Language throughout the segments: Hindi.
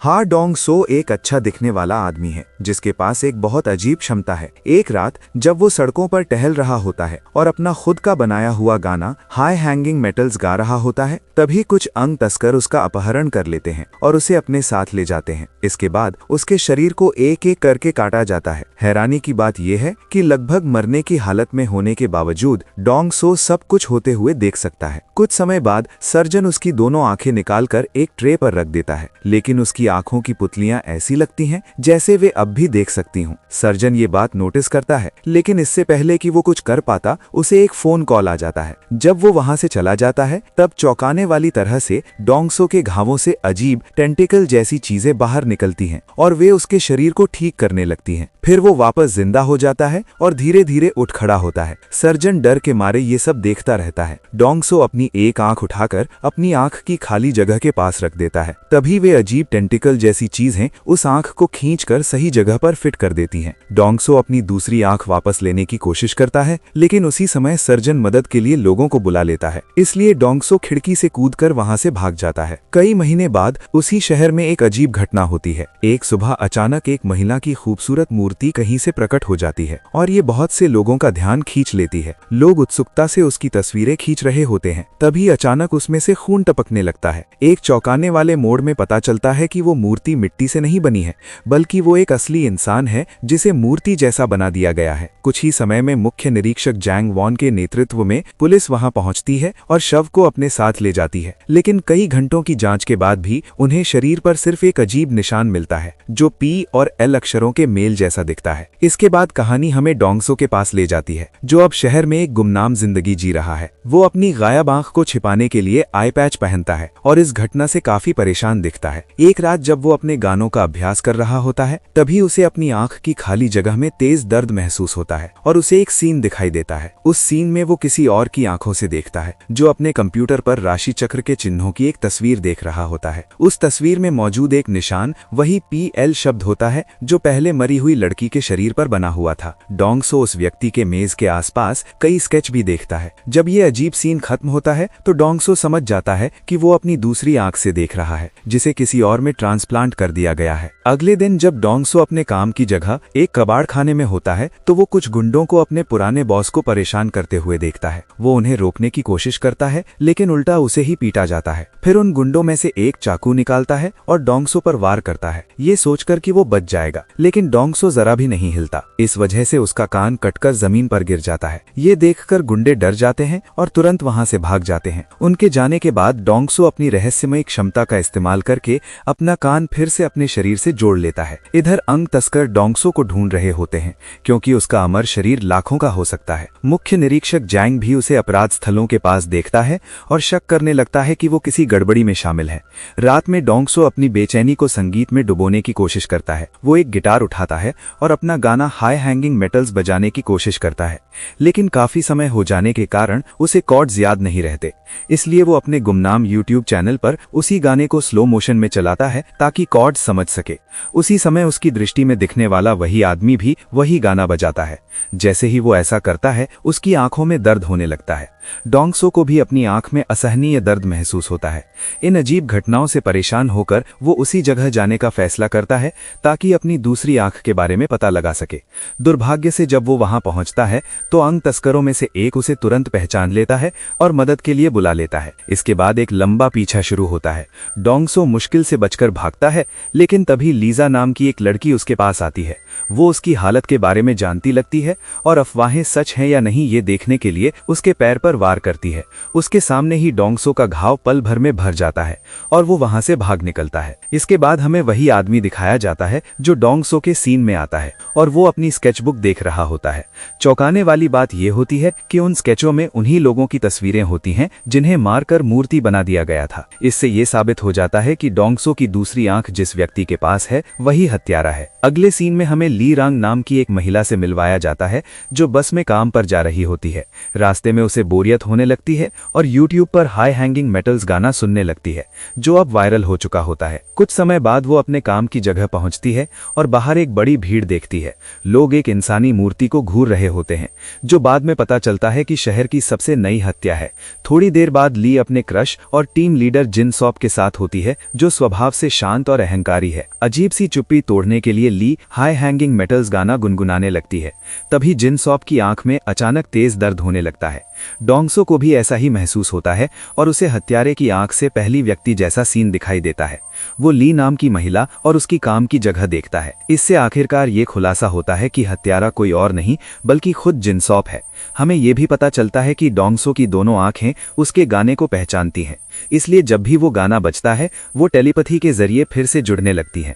हा डोंग सो एक अच्छा दिखने वाला आदमी है जिसके पास एक बहुत अजीब क्षमता है। एक रात जब वो सड़कों पर टहल रहा होता है और अपना खुद का बनाया हुआ गाना हाई हैंगिंग मेटल्स गा रहा होता है, तभी कुछ अंग तस्कर उसका अपहरण कर लेते हैं और उसे अपने साथ ले जाते हैं। इसके बाद उसके शरीर को एक एक करके काटा जाता है। हैरानी की बात यह है कि लगभग मरने की हालत में होने के बावजूद डोंग सो सब कुछ होते हुए देख सकता है। कुछ समय बाद सर्जन उसकी दोनों आंखें निकालकर एक ट्रे पर रख देता है, लेकिन उसकी आंखों की पुतलियां ऐसी लगती हैं जैसे वे अब भी देख सकती हों। सर्जन ये बात नोटिस करता है, लेकिन इससे पहले कि वो कुछ कर पाता उसे एक फोन कॉल आ जाता है। जब वो वहां से चला जाता है तब चौंकाने वाली तरह से डोंग सो के घावों से अजीब टेंटिकल जैसी चीजें बाहर निकलती हैं और वे उसके शरीर को ठीक करने लगती हैं। फिर वो वापस जिंदा हो जाता है और धीरे धीरे उठ खड़ा होता है। सर्जन डर के मारे ये सब देखता रहता है। डोंग सो अपनी एक आंख उठाकर अपनी आंख की खाली जगह के पास रख देता है। तभी वे अजीब टेंटिकल जैसी चीजें उस आंख को खींचकर सही जगह पर फिट कर देती हैं। डोंग सो अपनी दूसरी आंख वापस लेने की कोशिश करता है, लेकिन उसी समय सर्जन मदद के लिए लोगों को बुला लेता है। इसलिए डोंग सो खिड़की से कूदकर वहां से भाग जाता है। कई महीने बाद उसी शहर में एक अजीब घटना होती है। एक सुबह अचानक एक महिला की खूबसूरत मूर्ति कहीं से प्रकट हो जाती है और ये बहुत से लोगों का ध्यान खींच लेती है। लोग उत्सुकता से उसकी तस्वीरें खींच रहे होते हैं। तभी अचानक उसमें से खून टपकने लगता है। एक चौंकाने वाले मोड़ में पता चलता है कि वो मूर्ति मिट्टी से नहीं बनी है, बल्कि वो एक असली इंसान है जिसे मूर्ति जैसा बना दिया गया है। कुछ ही समय में मुख्य निरीक्षक जैंग वॉन के नेतृत्व में पुलिस वहां पहुंचती है और शव को अपने साथ ले जाती है। लेकिन कई घंटों की जांच के बाद भी उन्हें शरीर पर सिर्फ एक अजीब निशान मिलता है जो पी और एल अक्षरों के मेल जैसा दिखता है। इसके बाद कहानी हमें डोंग सो के पास ले जाती है, जो अब शहर में एक गुमनाम जिंदगी जी रहा है। वो अपनी गायब आंख को छिपाने के लिए आई पैच पहनता है और इस घटना से काफी परेशान दिखता है। एक रात जब वो अपने गानों का अभ्यास कर रहा होता है, तभी उसे अपनी आंख की खाली जगह में तेज दर्द महसूस होता है और उसे एक सीन दिखाई देता है। उस सीन में वो किसी और की आंखों से देखता है, जो अपने कंप्यूटर पर राशि चक्र के चिन्हों की एक तस्वीर देख रहा होता है। उस तस्वीर में मौजूद एक निशान वही PL शब्द होता है जो पहले मरी हुई लड़की के शरीर पर बना हुआ था। डोंग सो उस व्यक्ति के मेज के आसपास कई स्केच भी देखता है। जब ये अजीब सीन खत्म होता है तो डोंग सो समझ जाता है कि वो अपनी दूसरी आंख से देख रहा है, जिसे किसी और में ट्रांसप्लांट कर दिया गया है। अगले दिन जब डोंग सो अपने काम की जगह एक कबाड़ खाने में होता है तो वो कुछ गुंडों को अपने पुराने बॉस को परेशान करते हुए देखता है। वो उन्हें रोकने की कोशिश करता है, लेकिन उल्टा उसे ही पीटा जाता है। फिर उन गुंडों में से एक चाकू निकालता है और डोंग सो पर वार करता है, ये सोचकर कि वो बच जाएगा। लेकिन डोंग सो जरा भी नहीं हिलता। इस वजह से उसका कान कटकर जमीन पर गिर जाता है। ये देखकर गुंडे डर जाते हैं और तुरंत वहां से भाग जाते हैं। उनके जाने के बाद डोंग सो अपनी रहस्यमय क्षमता का इस्तेमाल करके अपना कान फिर से अपने शरीर से जोड़ लेता है। इधर अंग तस्कर डोंग सो को ढूंढ रहे होते हैं, क्योंकि उसका अमर शरीर लाखों का हो सकता है। मुख्य निरीक्षक जैंग भी उसे अपराध स्थलों के पास देखता है और शक करने लगता है कि वो किसी गड़बड़ी में शामिल है। रात में डोंग सो अपनी बेचैनी को संगीत में डुबोने की कोशिश करता है। वो एक गिटार उठाता है और अपना गाना हाई हैंगिंग मेटल्स बजाने की कोशिश करता है, लेकिन काफी समय हो जाने के कारण उसे कॉर्ड्स याद नहीं रहते। इसलिए वो अपने गुमनाम YouTube चैनल पर उसी गाने को स्लो मोशन में चलाता है ताकि कॉर्ड्स समझ सके। उसी समय उसकी दृष्टि में दिखने वाला वही आदमी भी वही गाना बजाता है। जैसे ही वो ऐसा करता है, उसकी आंखों में दर्द होने लगता है। डोंग सो को भी अपनी आंख में असहनीय दर्द महसूस होता है। इन अजीब घटनाओं से परेशान होकर वो उसी जगह जाने का फैसला करता है ताकि अपनी दूसरी आंख के बारे में पता लगा सके। दुर्भाग्य से जब वो वहां पहुंचता है तो अंग तस्करों में से एक उसे तुरंत पहचान लेता है और मदद के लिए बुला लेता है। इसके बाद एक लंबा पीछा शुरू होता है। डोंग सो मुश्किल से बचकर भागता है, लेकिन तभी लीजा नाम की एक लड़की उसके पास आती है। वो उसकी हालत के बारे में जानती लगती है और अफवाहें सच हैं या नहीं ये देखने के लिए उसके पैर पर वार करती है। उसके सामने ही डोंग सो का घाव पल भर में भर जाता है और वो वहां से भाग निकलता है। इसके बाद हमें वही आदमी दिखाया जाता है जो डोंग सो के सीन में आता है और वो अपनी स्केचबुक देख रहा होता है। चौंकाने वाली बात यह होती है कि उन स्केचों में उन्हीं लोगों की तस्वीरें होती हैं जिन्हें मारकर मूर्ति बना दिया गया था। इससे ये साबित हो जाता है कि डोंग सो की दूसरी आंख जिस व्यक्ति के पास है वही हत्यारा है। अगले सीन में हमें ली रांग नाम की एक महिला से मिलवाया जाता है जो बस में काम पर जा रही होती है। रास्ते में उसे बोरियत होने लगती है और YouTube पर हाई हैंगिंग मेटल्स गाना सुनने लगती है, जो अब वायरल हो चुका होता है। कुछ समय बाद वो अपने काम की जगह पहुंचती है और बाहर एक बड़ी भीड़ देखती है। लोग एक इंसानी मूर्ति को घूर रहे होते हैं, जो बाद में पता चलता है कि शहर की सबसे नई हत्या है। थोड़ी देर बाद ली अपने क्रश और टीम लीडर जिन सॉप के साथ होती है, जो स्वभाव से शांत और अहंकारी है। अजीब सी चुप्पी तोड़ने के लिए ली हाई हैंगिंग मेटल्स गाना गुनगुनाने लगती है। तभी जिन सॉप की आंख में अचानक तेज दर्द होने लगता है। डोंगसो को भी ऐसा ही महसूस होता है और उसे हत्यारे की आंख से पहली व्यक्ति जैसा सीन दिखाई देता है। वो ली नाम की महिला और उसकी काम की जगह देखता है। इससे आखिरकार ये खुलासा होता है कि हत्यारा कोई और नहीं बल्कि खुद जिन सॉप है। हमें यह भी पता चलता है कि डोंगसो की दोनों आंखें उसके गाने को पहचानती हैं, इसलिए जब भी वो गाना बजता है वो टेलीपैथी के जरिए फिर से जुड़ने लगती हैं।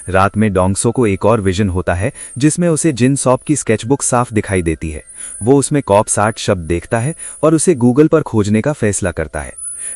रात में डोंगसो को एक और विजन होता है जिसमें उसे जिन सॉप की स्केचबुक साफ दिखाई देती है। वो उसमें कॉप 60 शब्द देखता है और उसे गूगल पर खोजने का फैसला करता है।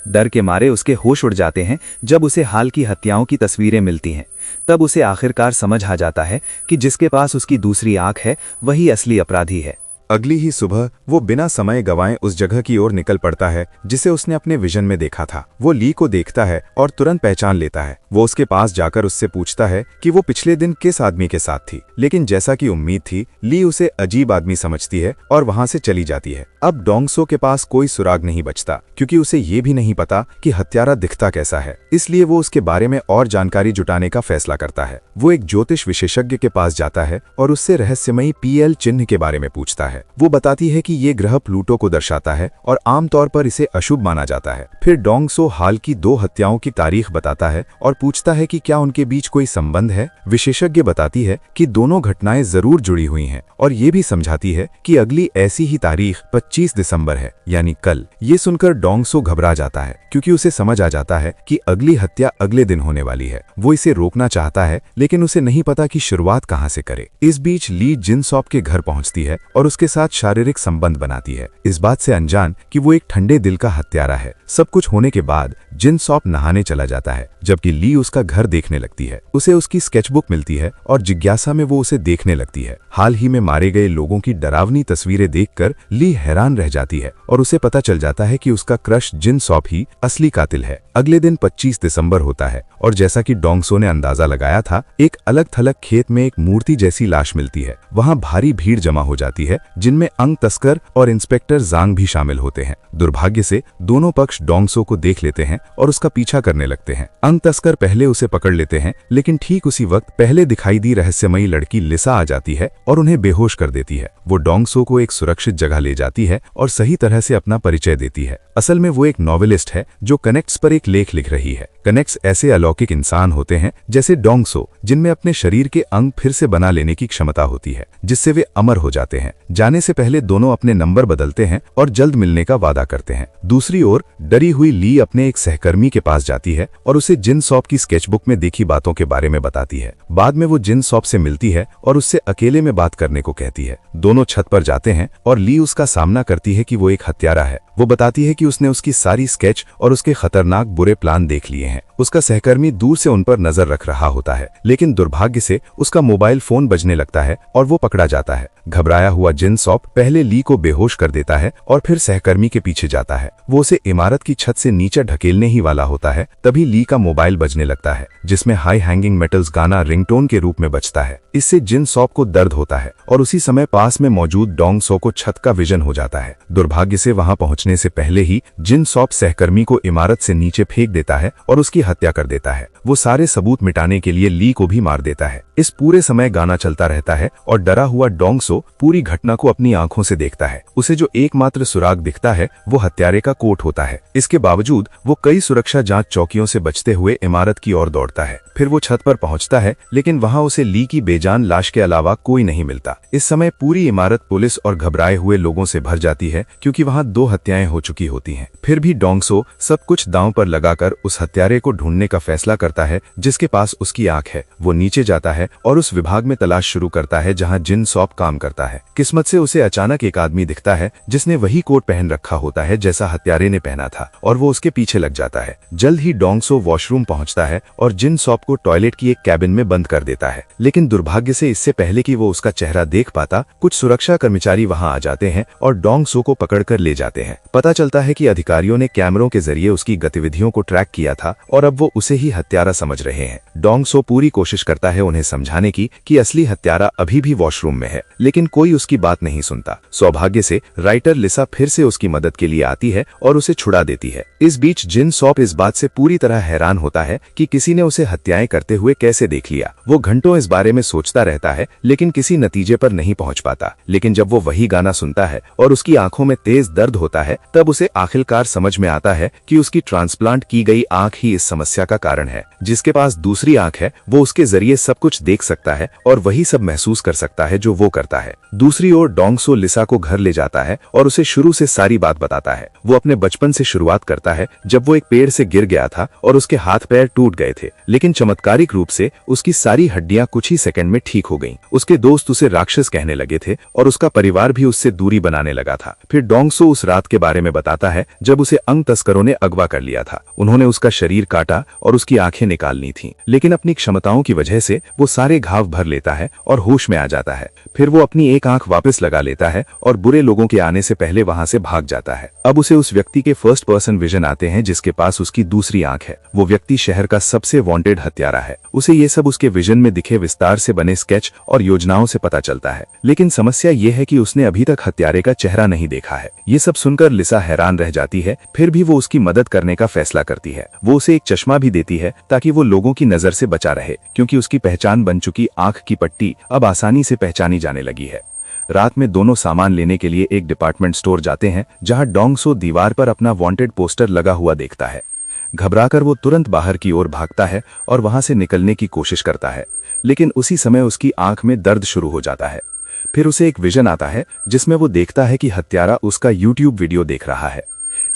डर के मारे उसके होश उड़ जाते हैं जब उसे हाल की हत्याओं की तस्वीरें मिलती हैं। तब उसे आखिरकार समझ आ जाता है कि जिसके पास उसकी दूसरी आंख है वही असली अपराधी है। अगली ही सुबह वो बिना समय गंवाए उस जगह की ओर निकल पड़ता है जिसे उसने अपने विजन में देखा था। वो ली को देखता है और तुरंत पहचान लेता है। वो उसके पास जाकर उससे पूछता है कि वो पिछले दिन किस आदमी के साथ थी, लेकिन जैसा कि उम्मीद थी, ली उसे अजीब आदमी समझती है और वहां से चली जाती है। अब डोंगसो के पास कोई सुराग नहीं बचता, क्योंकि उसे ये भी नहीं पता कि हत्यारा दिखता कैसा है। इसलिए वो उसके बारे में और जानकारी जुटाने का फैसला करता है। वो एक ज्योतिष विशेषज्ञ के पास जाता है और उससे रहस्यमयी PL चिन्ह के बारे में पूछता है। वो बताती है कि ये ग्रह प्लूटो को दर्शाता है और आमतौर पर इसे अशुभ माना जाता है। फिर डोंगसो हाल की 2 हत्याओं की तारीख बताता है और पूछता है कि क्या उनके बीच कोई संबंध है। विशेषज्ञ बताती है कि दोनों घटनाएं जरूर जुड़ी हुई हैं और ये भी समझाती है कि अगली ऐसी ही तारीख 25 दिसंबर है, यानी कल। ये सुनकर डोंगसो घबरा जाता है, क्योंकि उसे समझ आ जाता है कि अगली हत्या अगले दिन होने वाली है। वो इसे रोकना चाहता है, लेकिन उसे नहीं पता कि शुरुआत कहां से करे। इस बीच ली जिन सॉप के घर पहुंचती है और उसके साथ शारीरिक संबंध बनाती है, इस बात से अनजान कि वो एक ठंडे दिल का हत्यारा है। सब कुछ होने के बाद जिन सॉप नहाने चला जाता है, जबकि ली उसका घर देखने लगती है। उसे उसकी स्केचबुक मिलती है और जिज्ञासा में वो उसे देखने लगती है। हाल ही में मारे गए लोगों की डरावनी तस्वीरें देखकर ली हैरान रह जाती है और उसे पता चल जाता है कि उसका क्रश जिन सॉप ही असली कातिल है। अगले दिन 25 दिसंबर होता है और जैसा कि डोंगसो ने अंदाजा लगाया था, एक अलग थलग खेत में एक मूर्ति जैसी लाश मिलती है। वहां भारी भीड़ जमा हो जाती है, जिनमें अंग तस्कर और इंस्पेक्टर जांग भी शामिल होते हैं। दुर्भाग्य से दोनों पक्ष डोंगसो को देख लेते हैं और उसका पीछा करने लगते हैं। अंग तस्कर पहले उसे पकड़ लेते हैं, लेकिन ठीक उसी वक्त पहले दिखाई दी रहस्यमयी लड़की लिसा आ जाती है और उन्हें बेहोश कर देती है। वो डोंगसो को एक सुरक्षित जगह ले जाती है और सही तरह से अपना परिचय देती है। असल में वो एक नॉवेलिस्ट है जो कनेक्ट्स पर एक लेख लिख रही है। कनेक्ट्स ऐसे अलौकिक इंसान होते हैं जैसे डोंगसो, जिनमें अपने शरीर के अंग फिर से बना लेने की क्षमता होती है, जिससे वे अमर हो जाते हैं। जाने से पहले दोनों अपने नंबर बदलते हैं और जल्द मिलने का वादा करते हैं। दूसरी ओर डरी हुई ली अपने एक सहकर्मी के पास जाती है और उसे जिन सॉप की स्केचबुक में देखी बातों के बारे में बताती है। बाद में वो जिन सॉप से मिलती है और उससे अकेले में बात करने को कहती है। दोनों छत पर जाते हैं और ली उसका सामना करती है कि वो एक हत्यारा है। वो बताती है कि उसने उसकी सारी स्केच और उसके खतरनाक बुरे प्लान देख लिए हैं। उसका सहकर्मी दूर से उन पर नजर रख रहा होता है, लेकिन दुर्भाग्य से उसका मोबाइल फोन बजने लगता है और वो पकड़ा जाता है। घबराया हुआ जिन सॉप पहले ली को बेहोश कर देता है और फिर सहकर्मी के पीछे जाता है। वो उसे इमारत की छत से नीचे ढकेलने ही वाला होता है, तभी ली का मोबाइल बजने लगता है, जिसमें हाई हैंगिंग मेटल्स गाना रिंगटोन के रूप में बजता है। इससे जिन सॉप को दर्द होता है और उसी समय पास में मौजूद डोंगसो को छत का विजन हो जाता है। दुर्भाग्य से वहां पहुंचने से पहले ही जिन सॉप सहकर्मी को इमारत से नीचे फेंक देता है और उसकी हत्या कर देता है। वो सारे सबूत मिटाने के लिए ली को भी मार देता है। इस पूरे समय गाना चलता रहता है और डरा हुआ डोंगसो पूरी घटना को अपनी आंखों से देखता है। उसे जो एकमात्र सुराग दिखता है वो हत्यारे का कोट होता है। इसके बावजूद वो कई सुरक्षा जांच चौकियों से बचते हुए इमारत की ओर दौड़ता है। फिर वो छत पर पहुंचता है, लेकिन वहां उसे ली की बेजान लाश के अलावा कोई नहीं मिलता। इस समय पूरी इमारत पुलिस और घबराए हुए लोगों से भर जाती है, क्योंकि वहां 2 हत्याएं हो चुकी होती हैं। फिर भी डोंगसो सब कुछ दांव पर लगाकर उस हत्यारे को ढूंढने का फैसला करता है जिसके पास उसकी आंख है। वो नीचे जाता है और उस विभाग में तलाश शुरू करता है जहां जिन सॉप काम करता है। किस्मत से उसे अचानक एक आदमी दिखता है जिसने वही कोट पहन रखा होता है जैसा हत्यारे ने पहना था, और वो उसके पीछे लग जाता है। जल्द ही डोंगसो वॉशरूम पहुंचता है और जिन सॉप को टॉयलेट की एक कैबिन में बंद कर देता है, लेकिन दुर्भाग्य से इससे पहले कि वो उसका चेहरा देख पाता, कुछ सुरक्षा कर्मचारी वहां आ जाते हैं और डोंगसो को पकड़कर ले जाते हैं। पता चलता है कि अधिकारियों ने कैमरों के जरिए उसकी गतिविधियों को ट्रैक किया था और अब वो उसे ही हत्यारा समझ रहे हैं। डोंग सो पूरी कोशिश करता है उन्हें समझाने की कि असली हत्यारा अभी भी वॉशरूम में है, लेकिन कोई उसकी बात नहीं सुनता। सौभाग्य से राइटर लिसा फिर से उसकी मदद के लिए आती है और उसे छुड़ा देती है। इस बीच जिन सॉप इस बात से पूरी तरह हैरान होता है कि किसी ने उसे हत्याएं करते हुए कैसे देख लिया। वो घंटों इस बारे में सोचता रहता है लेकिन किसी नतीजे पर नहीं पहुंच पाता। लेकिन जब वो वही गाना सुनता है और उसकी आंखों में तेज दर्द होता है, तब उसे आखिरकार समझ में आता है कि उसकी ट्रांसप्लांट की गई आंख ही इस समस्या का कारण है। जिसके पास दूसरी आंख है वो उसके जरिए सब कुछ देख सकता है और वही सब महसूस कर सकता है जो वो करता है। दूसरी ओर डोंग सो लिसा को घर ले जाता है और उसे शुरू से सारी बात बताता है। वो अपने बचपन से शुरुआत करता है जब वो एक पेड़ से गिर गया था और उसके हाथ पैर टूट गए थे, लेकिन चमत्कारिक रूप से उसकी सारी हड्डियां कुछ ही सेकंड में ठीक हो गईं। उसके दोस्त उसे राक्षस कहने लगे थे और उसका परिवार भी उससे दूरी बनाने लगा था। फिर डोंग सो उस रात के बारे में बताता है जब उसे अंग तस्करों ने अगवा कर लिया था। उन्होंने उसका शरीर काटा और उसकी आंखें निकालनी थीं, लेकिन अपनी क्षमताओं की वजह से वो सारे घाव भर लेता है और होश में आ जाता है। फिर वो अपनी एक आंख वापस लगा लेता है और बुरे लोगों के आने से पहले वहां से भाग जाता है। अब उसे उस व्यक्ति के फर्स्ट पर्सन विजन आते हैं जिसके पास उसकी दूसरी आंख है। वो व्यक्ति शहर का सबसे वांटेड हत्यारा है। उसे ये सब उसके विजन में दिखे विस्तार से बने स्केच और योजनाओं से पता चलता है, लेकिन समस्या ये है कि उसने अभी तक हत्यारे का चेहरा नहीं देखा है। ये सब सुनकर लिसा हैरान रह जाती है, फिर भी वो उसकी मदद करने का फैसला करती है। वो उसे एक चश्मा भी देती है ताकि वो लोगों की नजर से बचा रहे, क्योंकि उसकी पहचान बन चुकी आंख की पट्टी अब आसानी से पहचानी जाने लगी है। रात में दोनों सामान लेने के लिए एक डिपार्टमेंट स्टोर जाते हैं, जहां डोंग सो दीवार पर अपना वांटेड पोस्टर लगा हुआ देखता है। घबराकर वो तुरंत बाहर की ओर भागता है और वहां से निकलने की कोशिश करता है, लेकिन उसी समय उसकी आंख में दर्द शुरू हो जाता है। फिर उसे एक विजन आता है जिसमें वो देखता है कि हत्यारा उसका यूट्यूब वीडियो देख रहा है।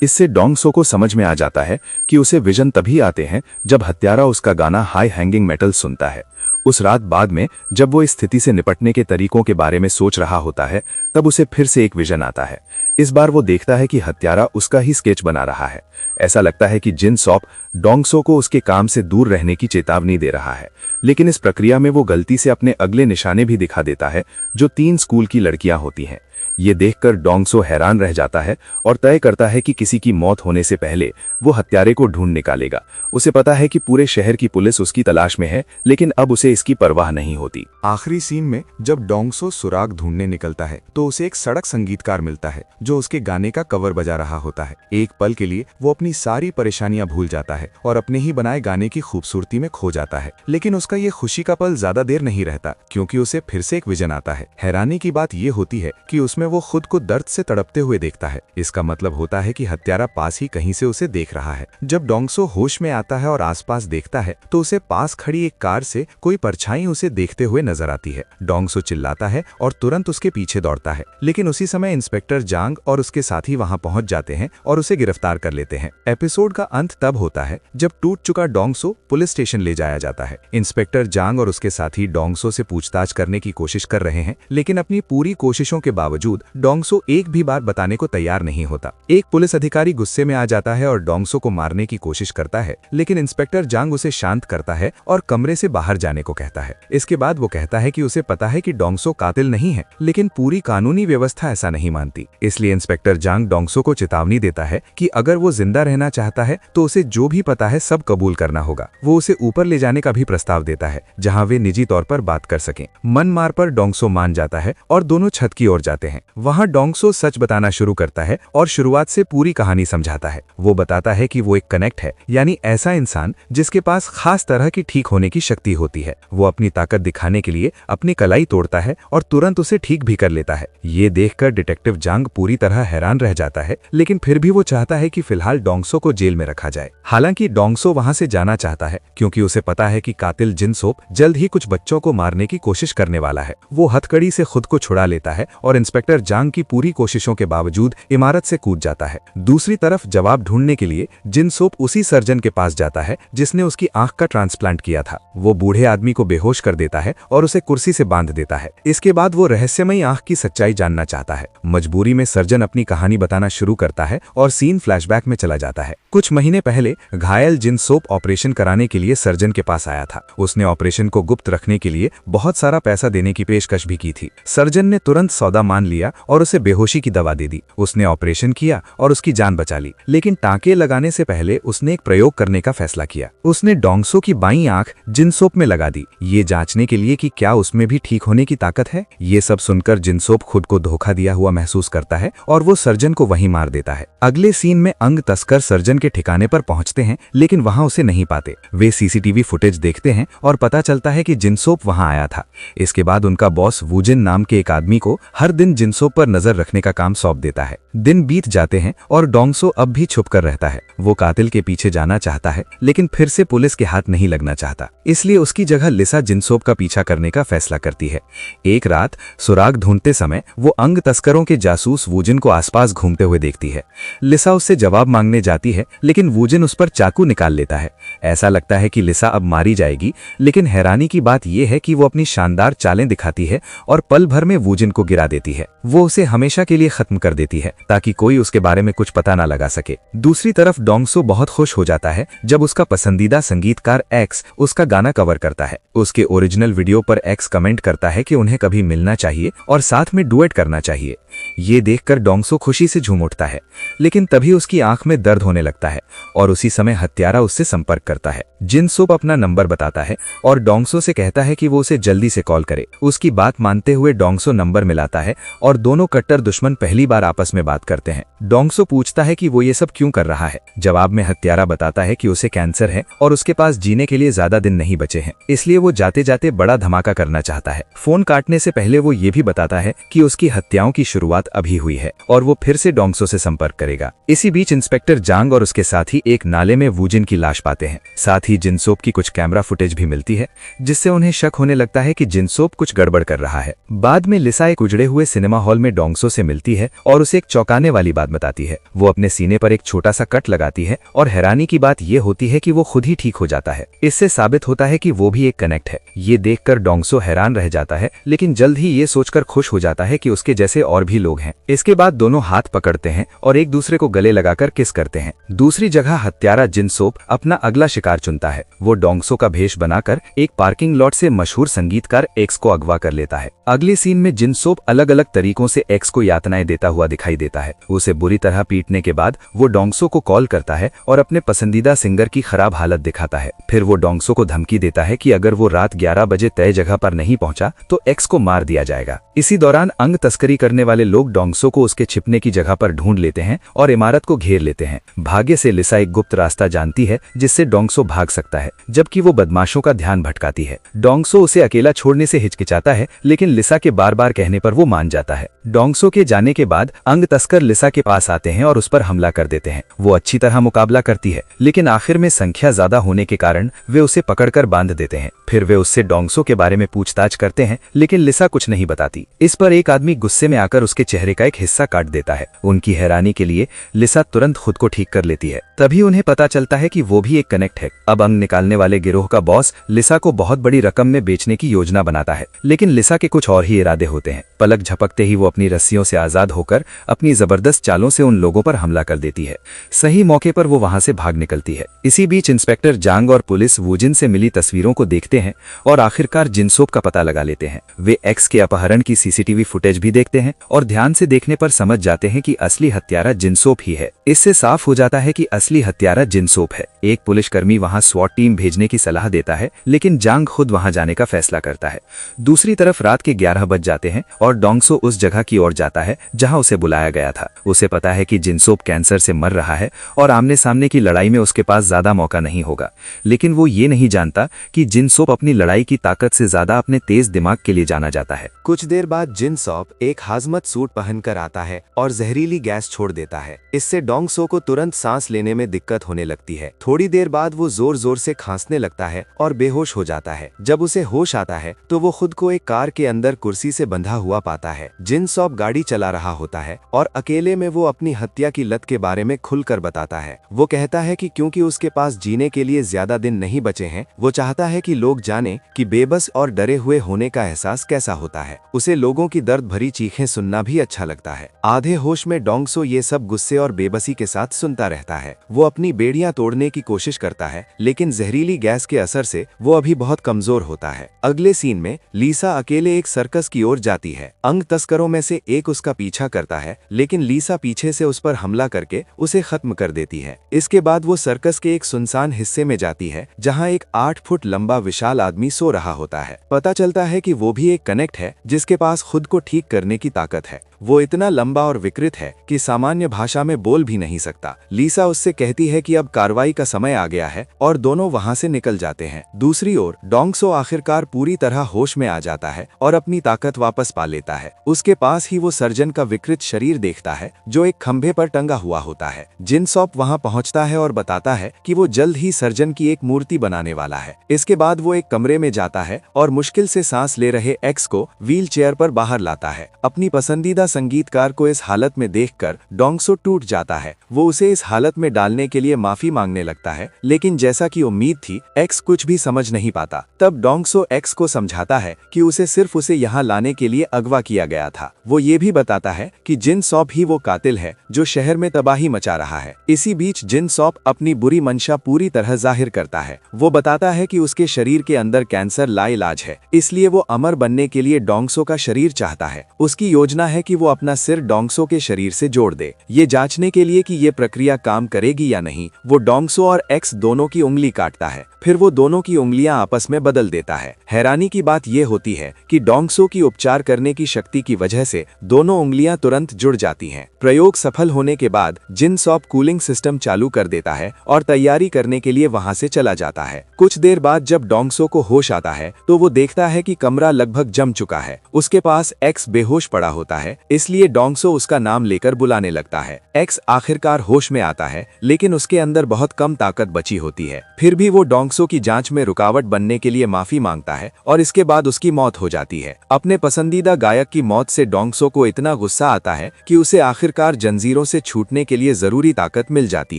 इससे डोंग सो को समझ में आ जाता है कि उसे विजन तभी आते हैं जब हत्यारा उसका गाना हाई हैंगिंग मेटल सुनता है। उस रात बाद में जब वो इस स्थिति से निपटने के तरीकों के बारे में सोच रहा होता है, तब उसे फिर से एक विजन आता है। इस बार वो देखता है कि हत्यारा उसका ही स्केच बना रहा है। ऐसा लगता है कि जिन सॉप डोंग सो को उसके काम से दूर रहने की चेतावनी दे रहा है, लेकिन इस प्रक्रिया में वो गलती से अपने अगले निशाने भी दिखा देता है जो 3 स्कूल की लड़कियां होती हैं। ये देखकर डोंग सो हैरान रह जाता है और तय करता है कि किसी की मौत होने से पहले वो हत्यारे को ढूंढ निकालेगा। उसे पता है कि पूरे शहर की पुलिस उसकी तलाश में है, लेकिन अब उसे इसकी परवाह नहीं होती। आखिरी सीन में जब डोंग सो सुराग ढूंढने निकलता है तो उसे एक सड़क संगीतकार मिलता है जो उसके गाने का कवर बजा रहा होता है। एक पल के लिए वो अपनी सारी परेशानियां भूल जाता है और अपने ही बनाए गाने की खूबसूरती में खो जाता है। लेकिन उसका ये खुशी का पल ज्यादा देर नहीं रहता, क्योंकि उसे फिर से एक विजन आता है। हैरानी की बात ये होती है कि उसमें वो खुद को दर्द से तड़पते हुए देखता है। इसका मतलब होता है कि हत्यारा पास ही कहीं से उसे देख रहा है। जब डोंग सो होश में आता है और आसपास देखता है तो उसे पास खड़ी एक कार से कोई परछाई उसे देखते हुए नजर आती है। डोंग सो चिल्लाता है और तुरंत उसके पीछे दौड़ता है, लेकिन उसी समय इंस्पेक्टर जांग और उसके साथी वहां पहुंच जाते हैं और उसे गिरफ्तार कर लेते हैं। एपिसोड का अंत तब होता है जब टूट चुका डोंग सो पुलिस स्टेशन ले जाया जाता है। इंस्पेक्टर जांग और उसके साथी डोंग सो से पूछताछ करने की कोशिश कर रहे हैं, लेकिन अपनी पूरी कोशिशों के बावजूद डोंग सो एक भी बार बताने को तैयार नहीं होता। एक पुलिस अधिकारी गुस्से में आ जाता है और डोंग सो को मारने की कोशिश करता है, लेकिन इंस्पेक्टर जांग उसे शांत करता है और कमरे से बाहर जाने को कहता है। इसके बाद वो कहता है कि उसे पता है कि डोंग सो कातिल नहीं है, लेकिन पूरी कानूनी व्यवस्था ऐसा नहीं मानती। इसलिए इंस्पेक्टर जांग डोंग सो को चेतावनी देता है कि अगर वो जिंदा रहना चाहता है तो उसे जो भी पता है सब कबूल करना होगा। वो उसे ऊपर ले जाने का भी प्रस्ताव देता है, जहाँ वे निजी तौर पर बात कर सकें। मन मार पर डोंग सो मान जाता है और दोनों छत की ओर जाते हैं। वहाँ डोंग सो सच बताना शुरू करता है और शुरुआत से पूरी कहानी समझाता है। वो बताता है कि वो एक कनेक्ट है, यानी ऐसा इंसान जिसके पास खास तरह की ठीक होने की शक्ति होती है। वो अपनी ताकत दिखाने के लिए अपनी कलाई तोड़ता है और तुरंत उसे ठीक भी कर लेता है। ये देखकर डिटेक्टिव जांग पूरी तरह हैरान रह जाता है, लेकिन फिर भी वो चाहता है कि फिलहाल डोंग सो को जेल में रखा जाए। हालांकि डोंग सो वहां से जाना चाहता है क्योंकि उसे पता है कि कातिल जिन सोप जल्द ही कुछ बच्चों को मारने की कोशिश करने वाला है। वो हथकड़ी से खुद को छुड़ा लेता है और इंस्पेक्टर जांग की पूरी कोशिशों के बावजूद इमारत से कूद जाता है। दूसरी तरफ जवाब ढूंढने के लिए जिन सोप उसी सर्जन के पास जाता है जिसने उसकी आंख का ट्रांसप्लांट किया था। वो बूढ़े आदमी को बेहोश कर देता है और उसे कुर्सी से बांध देता है। इसके बाद वो रहस्यमयी आंख की सच्चाई जानना चाहता है। मजबूरी में सर्जन अपनी कहानी बताना शुरू करता है और सीन फ्लैशबैक में चला जाता है। कुछ महीने पहले घायल जिन सोप ऑपरेशन कराने के लिए सर्जन के पास आया था। उसने ऑपरेशन को गुप्त रखने के लिए बहुत सारा पैसा देने की पेशकश भी की थी। सर्जन ने तुरंत सौदा मान लिया लिया और उसे बेहोशी की दवा दे दी। उसने ऑपरेशन किया और उसकी जान बचा ली, लेकिन टांके लगाने से पहले उसने एक प्रयोग करने का फैसला किया। उसने डोंगसो की बाईं आंख जिनसोप में लगा दी, ये जांचने के लिए कि क्या उसमें भी ठीक होने की ताकत है। ये सब सुनकर जिनसोप खुद को धोखा दिया हुआ महसूस करता है और वो सर्जन को वहीं मार देता है। अगले सीन में अंग तस्कर सर्जन के ठिकाने पर पहुंचते हैं, लेकिन वहां उसे नहीं पाते। वे सीसीटीवी फुटेज देखते हैं और पता चलता है कि जिनसोप वहां आया था। इसके बाद उनका बॉस वूजिन नाम के एक आदमी को हर दिन जिनसोप पर नजर रखने का काम सौंप देता है। दिन बीत जाते हैं और डोंगसो अब भी छुप कर रहता है। वो कातिल के पीछे जाना चाहता है, लेकिन फिर से पुलिस के हाथ नहीं लगना चाहता, इसलिए उसकी जगह लिसा जिनसोप का पीछा करने का फैसला करती है। एक रात सुराग ढूंढते समय वो अंग तस्करों के जासूस वूजिन को आसपास घूमते हुए देखती है। लिसा उससे जवाब मांगने जाती है, लेकिन वूजिन उस पर चाकू निकाल लेता है। ऐसा लगता है कि लिसा अब मारी जाएगी, लेकिन हैरानी की बात यह है कि वो अपनी शानदार चालें दिखाती है और पल भर में वूजिन को गिरा देती है। वो उसे हमेशा के लिए खत्म कर देती है ताकि कोई उसके बारे में कुछ पता ना लगा सके। दूसरी तरफ डोंगसो बहुत खुश हो जाता है जब उसका पसंदीदा संगीतकार एक्स उसका गाना कवर करता है। उसके ओरिजिनल वीडियो पर एक्स कमेंट करता है कि उन्हें कभी मिलना चाहिए और साथ में डुएट करना चाहिए। ये देखकर डोंगसो खुशी से झूम उठता है, लेकिन तभी उसकी आंख में दर्द होने लगता है और उसी समय हत्यारा उससे संपर्क करता है। जिनसोप अपना नंबर बताता है और डोंगसो से कहता है कि वो उसे जल्दी से कॉल करे। उसकी बात मानते हुए डोंगसो नंबर मिलाता है और दोनों कट्टर दुश्मन पहली बार आपस में बात करते हैं। डोंगसो पूछता है कि वो ये सब क्यों कर रहा है। जवाब में हत्यारा बताता है कि उसे कैंसर है और उसके पास जीने के लिए ज्यादा दिन नहीं बचे हैं, इसलिए वो जाते जाते बड़ा धमाका करना चाहता है। फोन काटने से पहले वो ये भी बताता है कि उसकी हत्याओं की शुरुआत अभी हुई है और वो फिर से डोंगसो से संपर्क करेगा। इसी बीच इंस्पेक्टर जांग और उसके साथी एक नाले में वूजिन की लाश पाते हैं। साथ ही जिनसोप की कुछ कैमरा फुटेज भी मिलती है, जिससे उन्हें शक होने लगता है कि जिनसोप कुछ गड़बड़ कर रहा है। बाद में लिसा एक उजड़े हुए सिनेमा हॉल में डोंगसो से मिलती है और उसे एक चौंकाने वाली बात बताती है। वो अपने सीने पर एक छोटा सा कट लगाती है और हैरानी की बात यह होती है कि वो खुद ही ठीक हो जाता है। इससे साबित होता है कि वो भी एक कनेक्ट है। ये देखकर डोंगसो हैरान रह जाता है, लेकिन जल्द ही ये सोचकर खुश हो जाता है कि उसके जैसे और भी लोग हैं। इसके बाद दोनों हाथ पकड़ते हैं और एक दूसरे को गले लगाकर किस करते हैं। दूसरी जगह हत्यारा जिनसोप अपना अगला शिकार चुनता है। वो डोंगसो का भेष बनाकर एक पार्किंग लॉट से मशहूर संगीतकार एक्स को अगवा कर लेता है। अगले सीन में जिनसोप अलग अलग तरीकों से एक्स को यातनाएं देता हुआ दिखाई देता है। उसे बुरी तरह पीटने के बाद वो डोंगसो को कॉल करता है और अपने पसंदीदा सिंगर की खराब हालत दिखाता है। फिर वो डोंगसो को धमकी देता है कि अगर वो रात 11 बजे तय जगह पर नहीं पहुंचा तो एक्स को मार दिया जाएगा। इसी दौरान अंग तस्करी करने वाले लोग डोंगसो को उसके छिपने की जगह पर ढूंढ लेते हैं और इमारत को घेर लेते हैं। भाग्य से लिसा एक गुप्त रास्ता जानती है जिससे डोंगसो भाग सकता है, जबकि वो बदमाशों का ध्यान भटकाती है। डोंगसो उसे अकेला छोड़ने से हिचकिचाता है, लेकिन लिसा के बार बार कहने पर वो मान जाता है। डोंगसो के जाने के बाद अंग तस्कर लिसा के पास आते हैं और उस पर हमला कर देते हैं। वो अच्छी तरह मुकाबला करती है, लेकिन आखिर में संख्या ज्यादा होने के कारण वे उसे पकड़कर बांध देते हैं। फिर वे उससे डोंगसो के बारे में पूछताछ करते हैं, लेकिन लिसा कुछ नहीं बताती। इस पर एक आदमी गुस्से में आकर उसके चेहरे का एक हिस्सा काट देता है। उनकी हैरानी के लिए लिसा तुरंत खुद को ठीक कर लेती है। तभी उन्हें पता चलता है कि वो भी एक कनेक्ट है। अब अंग निकालने वाले गिरोह का बॉस लिसा को बहुत बड़ी रकम में बेचने की योजना बनाता है, लेकिन लिसा के कुछ और ही इरादे होते हैं। पलक झपकते ही वो अपनी रस्सियों से आजाद होकर अपनी जबरदस्त चालों से उन लोगों पर हमला कर देती है। सही मौके पर वो वहां से भाग निकलती है। इसी बीच इंस्पेक्टर जांग और पुलिस वूजिन से मिली तस्वीरों को देखते हैं और आखिरकार जिनसोप का पता लगा लेते हैं। वे एक्स के अपहरण की सीसीटीवी फुटेज भी देखते हैं और ध्यान से देखने पर समझ जाते हैं कि असली हत्यारा जिनसोप ही है। इससे साफ हो जाता है कि असली हत्यारा जिनसोप है। एक पुलिसकर्मी वहां स्वॉट टीम भेजने की सलाह देता है, लेकिन जांग खुद वहां जाने का फैसला करता है। दूसरी तरफ रात के 11 बज जाते हैं और डोंगसो उस जगह की ओर जाता है जहां उसे बुलाया गया था। उसे पता है कि जिनसोप कैंसर से मर रहा है और आमने सामने की लड़ाई में उसके पास ज्यादा मौका नहीं होगा, लेकिन वो ये नहीं जानता कि जिनसोप अपनी लड़ाई की ताकत से ज्यादा अपने तेज दिमाग के लिए जाना जाता है। कुछ देर बाद जिनसोप एक हाजमत सूट पहनकर आता है और जहरीली गैस छोड़ देता है। इससे डोंगसो को तुरंत सांस लेने में दिक्कत होने लगती है। थोड़ी देर बाद वो जोर जोर से खांसने लगता है और बेहोश हो जाता है। जब उसे होश आता है तो वो खुद को एक कार के अंदर कुर्सी से बंधा हुआ पाता है। जिनसोप गाड़ी चला रहा होता है और अकेले में वो अपनी हत्या की लत के बारे में खुलकर बताता है। वो कहता है कि क्योंकि उसके पास जीने के लिए ज्यादा दिन नहीं बचे हैं, वो चाहता है कि लोग जाने कि बेबस और डरे हुए होने का एहसास कैसा होता है। उसे लोगों की दर्द भरी चीखें सुनना भी अच्छा लगता है। आधे होश में डोंगसो ये सब गुस्से और बेबसी के साथ सुनता रहता है। वो अपनी बेड़ियां तोड़ने की कोशिश करता है, लेकिन जहरीली गैस के असर से वो अभी बहुत कमजोर होता है। अगले सीन में लीसा अकेले एक सर्कस की ओर जाती है। अंग तस्कर तस्करों में से एक उसका पीछा करता है, लेकिन लीसा पीछे से उस पर हमला करके उसे खत्म कर देती है। इसके बाद वो सर्कस के एक सुनसान हिस्से में जाती है जहां एक 8 फुट लंबा विशाल आदमी सो रहा होता है। पता चलता है कि वो भी एक कनेक्ट है जिसके पास खुद को ठीक करने की ताकत है। वो इतना लंबा और विकृत है कि सामान्य भाषा में बोल भी नहीं सकता। लीसा उससे कहती है कि अब कार्रवाई का समय आ गया है और दोनों वहां से निकल जाते हैं। दूसरी ओर डोंगसो आखिरकार पूरी तरह होश में आ जाता है और अपनी ताकत वापस पा लेता है। उसके पास ही वो सर्जन का विकृत शरीर देखता है जो एक खंभे पर टंगा हुआ होता है। जिनसॉप वहां पहुंचता है और बताता है कि वो जल्द ही सर्जन की एक मूर्ति बनाने वाला है। इसके बाद वो एक कमरे में जाता है और मुश्किल से सांस ले रहे एक्स को व्हील चेयर पर बाहर लाता है। अपनी पसंदीदा संगीतकार को इस हालत में देखकर डोंगसो टूट जाता है। वो उसे इस हालत में डालने के लिए माफी मांगने लगता है, लेकिन जैसा कि उम्मीद थी एक्स कुछ भी समझ नहीं पाता। तब डोंगसो एक्स को समझाता है कि उसे सिर्फ उसे यहाँ लाने के लिए अगवा किया गया था। वो ये भी बताता है कि जिनसॉप ही वो कातिल है जो शहर में तबाही मचा रहा है। इसी बीच जिनसॉप अपनी बुरी मंशा पूरी तरह जाहिर करता है। वो बताता है कि उसके शरीर के अंदर कैंसर लाइलाज है, इसलिए वो अमर बनने के लिए डोंगसो का शरीर चाहता है। उसकी योजना है कि वो अपना सिर डोंगसो के शरीर से जोड़ दे। ये जांचने के लिए कि ये प्रक्रिया काम करेगी या नहीं, वो डोंगसो और एक्स दोनों की उंगली काटता है। फिर वो दोनों की उंगलियां आपस में बदल देता है। हैरानी की बात यह होती है कि डोंगसो की उपचार करने की शक्ति की वजह से दोनों उंगलियां तुरंत जुड़ जाती हैं। प्रयोग सफल होने के बाद जिनसॉप कूलिंग सिस्टम चालू कर देता है और तैयारी करने के लिए वहां से चला जाता है। कुछ देर बाद जब डोंगसो को होश आता है तो वो देखता है कि कमरा लगभग जम चुका है। उसके पास एक्स बेहोश पड़ा होता है, इसलिए डोंगसो उसका नाम लेकर बुलाने लगता है। एक्स आखिरकार होश में आता है, लेकिन उसके अंदर बहुत कम ताकत बची होती है। फिर भी वो डोंगसो की जांच में रुकावट बनने के लिए माफी मांगता है और इसके बाद उसकी मौत हो जाती है। अपने पसंदीदा गायक की मौत से डोंगसो को इतना गुस्सा आता है कि उसे आखिरकार जंजीरों से छूटने के लिए जरूरी ताकत मिल जाती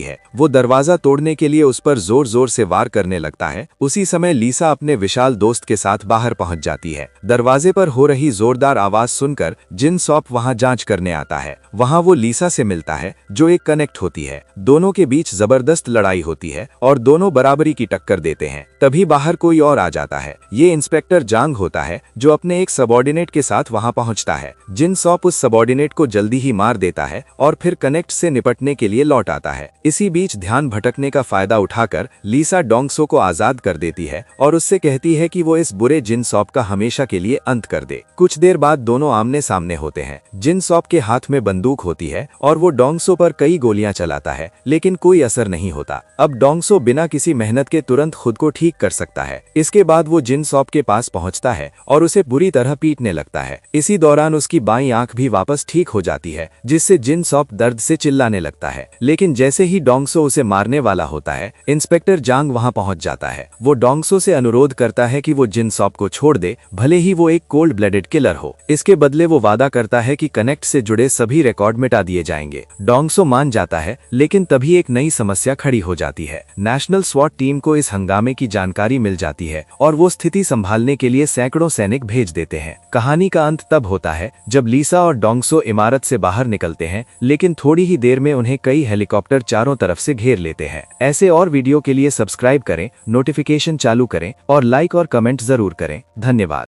है। वो दरवाजा तोड़ने के लिए उस पर जोर जोर से वार करने लगता है। उसी समय लीसा अपने विशाल दोस्त के साथ बाहर पहुंच जाती है। दरवाजे पर हो रही जोरदार आवाज सुनकर जिनसॉप वहां जांच करने आता है। वहां वो लीसा से मिलता है जो एक कनेक्ट होती है। दोनों के बीच जबरदस्त लड़ाई होती है और दोनों बराबरी की टक्कर देते हैं। तभी बाहर कोई और आ जाता है। ये इंस्पेक्टर जांग होता है जो अपने एक सबॉर्डिनेट के साथ वहां पहुंचता है। जिनसॉप उस सबॉर्डिनेट को जल्दी ही मार देता है और फिर कनेक्ट से निपटने के लिए लौट आता है। इसी बीच ध्यान भटकने का फायदा उठाकर लीसा डोंगसो को आजाद कर देती है और उससे कहती है कि वो इस बुरे जिनसॉप का हमेशा के लिए अंत कर दे। कुछ देर बाद दोनों आमने सामने होते हैं। जिनसॉप के हाथ में बंदूक होती है और वो डोंगसो पर कई गोलियां चलाता है, लेकिन कोई असर नहीं होता। अब डोंगसो बिना किसी मेहनत के तुरंत खुद को ठीक कर सकता है। इसके बाद वो जिनसॉप के पास पहुंचता है और उसे बुरी तरह पीटने लगता है। इसी दौरान उसकी बाईं आंख भी वापस ठीक हो जाती है, जिससे जिनसॉप दर्द से चिल्लाने लगता है। लेकिन जैसे ही डोंगसो उसे मारने वाला होता है, इंस्पेक्टर जांग वहां पहुंच जाता है। वो डोंगसो से अनुरोध करता है कि वो जिनसॉप को छोड़ दे, भले ही वो एक कोल्ड ब्लडेड किलर हो। इसके बदले वो वादा करता है कि कनेक्ट से जुड़े सभी रिकॉर्ड मिटा दिए जाएंगे। डोंगसो मान जाता है, लेकिन तभी एक नई समस्या खड़ी हो जाती है। नेशनल स्वॉट टीम को इस हंगामे की जानकारी मिल जाती है और वो स्थिति संभालने के लिए सैकड़ों सैनिक भेज देते हैं। कहानी का अंत तब होता है जब लीसा और डोंगसो इमारत से बाहर निकलते हैं, लेकिन थोड़ी ही देर में उन्हें कई हेलीकॉप्टर चारों तरफ से घेर लेते हैं। ऐसे और वीडियो के लिए सब्सक्राइब करें, नोटिफिकेशन चालू करें और लाइक और कमेंट जरूर करें। धन्यवाद।